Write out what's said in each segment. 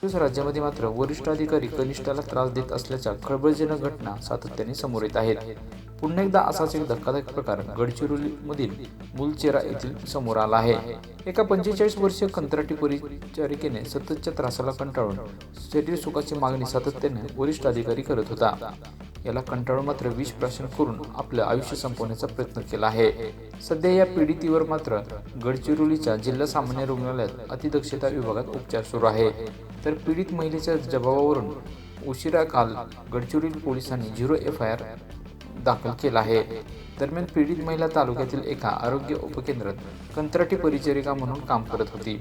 राज्यामध्ये मात्र वरिष्ठ अधिकारी कनिष्ठाला त्रास देत असल्याच्या खळबळजनक घटना सातत्याने समोर येत आहेत। पुन्हा एकदा असाच एक धक्कादायक प्रकार गडचिरोलीमधील मुलचेरा येथील समोर आला आहे। एका 45 वर्षीय कंत्राटी परिचारिकेने सततच्या त्रासाला कंटाळून शरीर सुखाची मागणी सातत्याने वरिष्ठ अधिकारी करत होता। याला कंटाळून मात्र विष प्राशन करून आपलं आयुष्य संपवण्याचा प्रयत्न केला आहे। सध्या या पीडितेवर मात्र गडचिरोलीच्या जिल्हा सामान्य रुग्णालयात अतिदक्षता विभागात उपचार सुरू आहे। तर पीडित महिलेच्या जबाबावरून उशिरा काल गडचिरोली पोलिसांनी 0 FIR दाखल केला आहे। दरम्यान पीडित महिला तालुक्यातील एका आरोग्य उपकेंद्रात कंत्राटी परिचारिका म्हणून काम करत होती।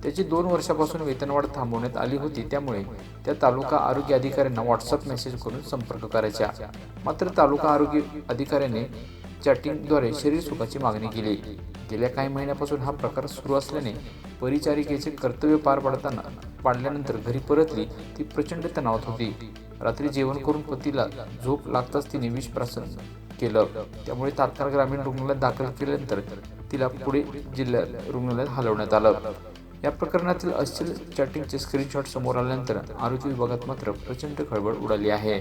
त्याची 2 वर्षापासून वेतनवाढ थांबवण्यात आली होती, त्यामुळे त्या तालुका आरोग्य अधिकाऱ्यांना व्हॉट्सअप मेसेज करून संपर्क करायच्या। मात्र तालुका आरोग्य अधिकाऱ्याने चॅटिंगद्वारे शरीर सुखाची मागणी केली। गेल्या काही महिन्यापासून हा प्रकार सुरू असल्याने परिचारिकेचे कर्तव्य पाडल्यानंतर घरी परतली ती प्रचंड तणावात होती। रात्री जेवण करून पतीला झोप लागताच तिने विष प्राशन केलं, त्यामुळे तात्काळ ग्रामीण रुग्णालयात दाखल केल्यानंतर तिला पुढे जिल्हा रुग्णालयात हलवण्यात आलं। या प्रकरणातील अश्लील चॅटिंगचे स्क्रीनशॉट समोर आल्यानंतर आरोग्य विभागात मात्र प्रचंड खळबळ उडाली आहे।